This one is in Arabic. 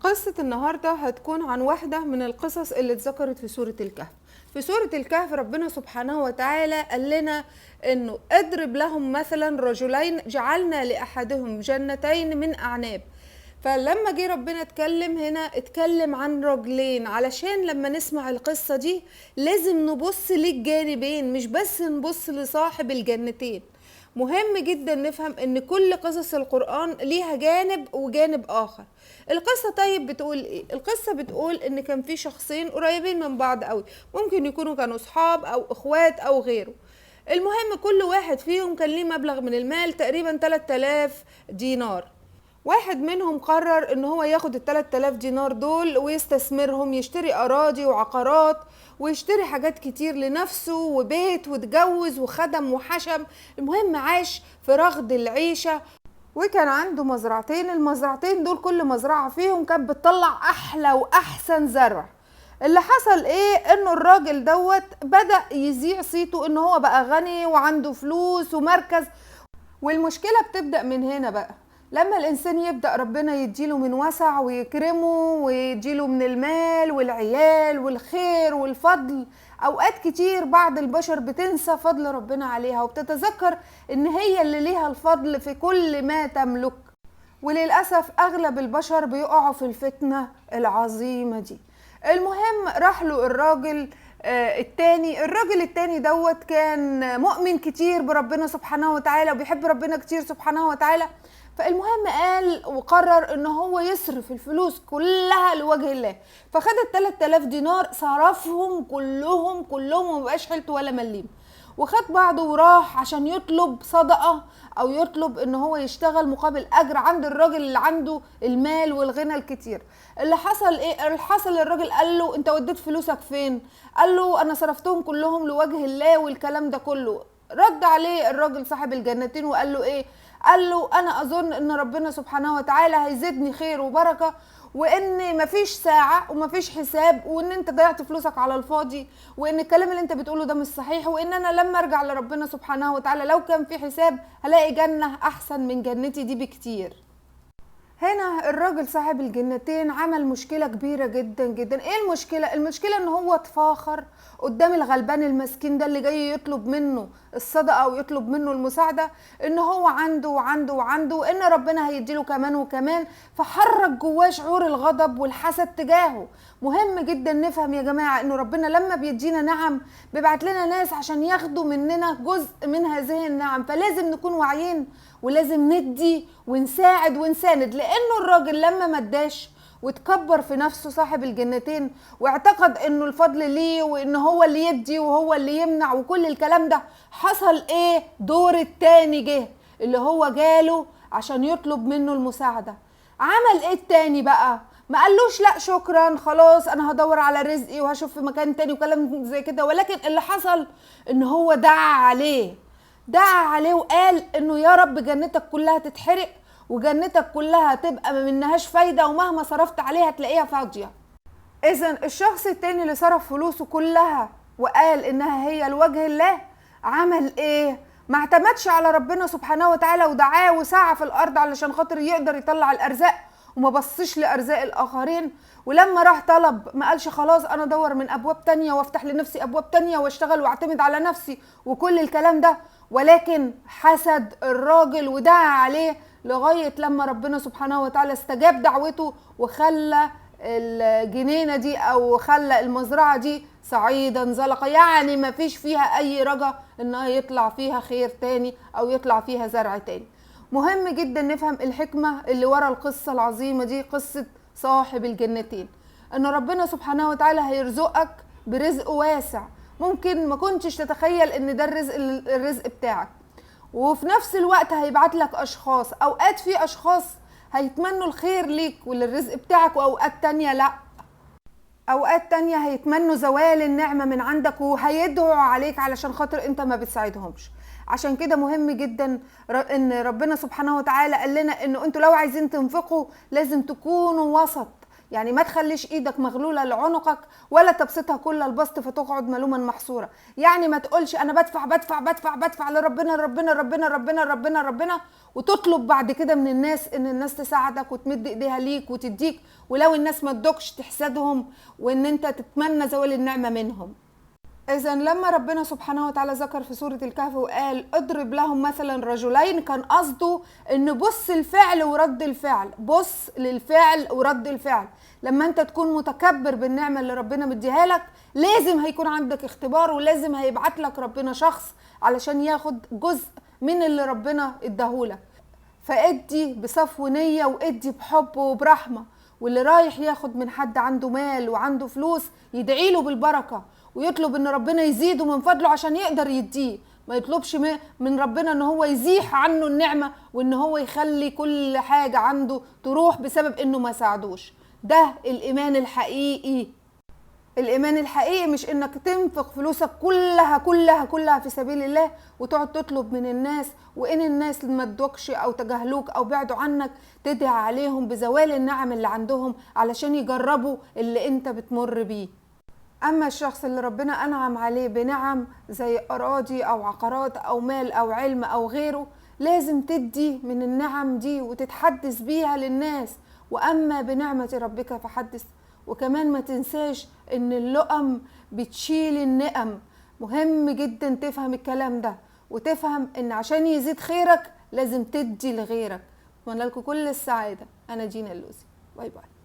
قصة النهاردة هتكون عن واحدة من القصص اللي اتذكرت في سورة الكهف. في سورة الكهف ربنا سبحانه وتعالى قال لنا انه اضرب لهم مثلا رجلين جعلنا لأحدهم جنتين من أعناب. فلما جه ربنا اتكلم هنا اتكلم عن رجلين، علشان لما نسمع القصة دي لازم نبص للجانبين، مش بس نبص لصاحب الجنتين. مهم جدا نفهم ان كل قصص القرآن ليها جانب وجانب اخر. القصة طيب بتقول ايه؟ القصة بتقول ان كان في شخصين قريبين من بعض قوي، ممكن يكونوا كانوا صحاب او اخوات او غيره. المهم كل واحد فيهم كان ليه مبلغ من المال، تقريبا 3000 دينار. واحد منهم قرر ان هو ياخد ال3000 دينار دول ويستثمرهم، يشتري اراضي وعقارات ويشتري حاجات كتير لنفسه وبيت واتجوز وخدم وحشم. المهم عاش في رغد العيشة، وكان عنده مزرعتين. المزرعتين دول كل مزرعة فيهم كانت بتطلع احلى واحسن زرع. اللي حصل ايه؟ انه الراجل دوت بدأ يذيع صيته ان هو بقى غني وعنده فلوس ومركز. والمشكلة بتبدأ من هنا بقى، لما الإنسان يبدأ ربنا يديله من وسع ويكرمه ويديله من المال والعيال والخير والفضل. أوقات كتير بعض البشر بتنسى فضل ربنا عليها وبتتذكر إن هي اللي ليها الفضل في كل ما تملك. وللأسف أغلب البشر بيقعوا في الفتنة العظيمة دي. المهم راح له الراجل الراجل التاني دوت كان مؤمن كتير بربنا سبحانه وتعالى وبيحب ربنا كتير سبحانه وتعالى. فالمهم قال وقرر ان هو يصرف الفلوس كلها لوجه الله. فخد ال3000 دينار صرفهم كلهم ومبقاش حيلته ولا مليم، وخد بعضه وراح عشان يطلب صدقة او يطلب ان هو يشتغل مقابل اجر عند الراجل اللي عنده المال والغنى الكتير. اللي حصل ايه؟ الحصل الراجل قال له انت وديت فلوسك فين؟ قال له انا صرفتهم كلهم لوجه الله والكلام ده كله. رد عليه الراجل صاحب الجنتين وقال له ايه؟ قال له انا اظن ان ربنا سبحانه وتعالى هيزيدني خير وبركة، وان مفيش ساعة ومفيش حساب، وان انت ضيعت فلوسك على الفاضي، وان الكلام اللي انت بتقوله ده مش صحيح، وان انا لما ارجع لربنا سبحانه وتعالى لو كان في حساب هلاقي جنة احسن من جنتي دي بكتير. هنا الراجل صاحب الجنتين عمل مشكلة كبيرة جدا جدا. ايه المشكلة؟ المشكلة ان هو اتفاخر قدام الغلبان المسكين ده اللي جاي يطلب منه الصدقة ويطلب منه المساعدة، ان هو عنده وعنده وعنده، وان ربنا هيديله كمان وكمان. فحرك جواه شعور الغضب والحسد تجاهه. مهم جدا نفهم يا جماعة ان ربنا لما بيدينا نعم بيبعت لنا ناس عشان ياخدوا مننا جزء من هذه النعم، فلازم نكون واعيين ولازم ندي ونساعد ونساند. لانه الراجل لما مداش وتكبر في نفسه صاحب الجنتين واعتقد انه الفضل ليه وان هو اللي يدي وهو اللي يمنع وكل الكلام ده، حصل ايه؟ دور التاني جه اللي هو جاله عشان يطلب منه المساعدة. عمل ايه التاني بقى؟ ما قالوش لا شكرا خلاص انا هدور على رزقي وهشوف في مكان تاني وكلام زي كده، ولكن اللي حصل ان هو دعا عليه وقال انه يا رب جنتك كلها تتحرق وجنتك كلها تبقى ما منهاش فايدة ومهما صرفت عليها تلاقيها فاضية. اذا الشخص التاني اللي صرف فلوسه كلها وقال انها هي لوجه الله عمل ايه؟ ما اعتمدش على ربنا سبحانه وتعالى ودعاه وسعى في الارض علشان خاطر يقدر يطلع الارزاق، وما بصش لارزاق الاخرين. ولما راح طلب ما قالش خلاص انا ادور من ابواب تانية وافتح لنفسي ابواب تانية واشتغل واعتمد على نفسي وكل الكلام ده، ولكن حسد الراجل ودعا عليه لغاية لما ربنا سبحانه وتعالى استجاب دعوته وخلى الجنينة دي او خلى المزرعة دي صعيدا زلقا، يعني ما فيش فيها اي رجا انها يطلع فيها خير تاني او يطلع فيها زرع تاني. مهم جدا نفهم الحكمة اللي ورا القصة العظيمة دي، قصة صاحب الجنتين. ان ربنا سبحانه وتعالى هيرزقك برزق واسع ممكن ما كنتش تتخيل ان ده الرزق بتاعك، وفي نفس الوقت هيبعت لك اشخاص. اوقات في اشخاص هيتمنوا الخير ليك وللرزق بتاعك، واوقات تانية لا، اوقات تانية هيتمنوا زوال النعمة من عندك وهيدعوا عليك علشان خاطر انت ما بتساعدهمش. عشان كده مهم جدا ان ربنا سبحانه وتعالى قال لنا انه انتوا لو عايزين تنفقوا لازم تكونوا وسط، يعني ما تخليش ايدك مغلولة لعنقك ولا تبسطها كل البسط فتقعد ملوما محصورة. يعني ما تقولش انا بدفع بدفع بدفع بدفع لربنا ربنا ربنا ربنا ربنا ربنا، وتطلب بعد كده من الناس ان الناس تساعدك وتمد ايديها ليك وتديك، ولو الناس ما ادوكش تحسدهم وان انت تتمنى زوال النعمة منهم. إذا لما ربنا سبحانه وتعالى ذكر في سورة الكهف وقال اضرب لهم مثلا رجلين، كان قصده إن بص الفعل ورد الفعل، بص للفعل ورد الفعل. لما أنت تكون متكبر بالنعمة اللي ربنا مديها لك لازم هيكون عندك اختبار، ولازم هيبعت لك ربنا شخص علشان ياخد جزء من اللي ربنا اداهولك. فادي بصفو نية وادي بحب وبرحمة، واللي رايح ياخد من حد عنده مال وعنده فلوس يدعي له بالبركة ويطلب ان ربنا يزيده من فضله عشان يقدر يديه. ما يطلبش من ربنا ان هو يزيح عنه النعمة وان هو يخلي كل حاجة عنده تروح بسبب انه ما ساعدوش. ده الايمان الحقيقي. الايمان الحقيقي مش انك تنفق فلوسك كلها كلها كلها في سبيل الله وتقعد تطلب من الناس، وان الناس ما ادوكش او تجاهلوك او بعدوا عنك تدعي عليهم بزوال النعم اللي عندهم علشان يجربوا اللي انت بتمر بيه. اما الشخص اللي ربنا انعم عليه بنعم زي اراضي او عقارات او مال او علم او غيره، لازم تدي من النعم دي وتتحدث بيها للناس. واما بنعمة ربك فحدث. وكمان ما تنساش ان اللؤم بتشيل النقم. مهم جدا تفهم الكلام ده، وتفهم ان عشان يزيد خيرك لازم تدي لغيرك. اتمنى لكم كل السعادة. انا دينا اللوزي. باي باي.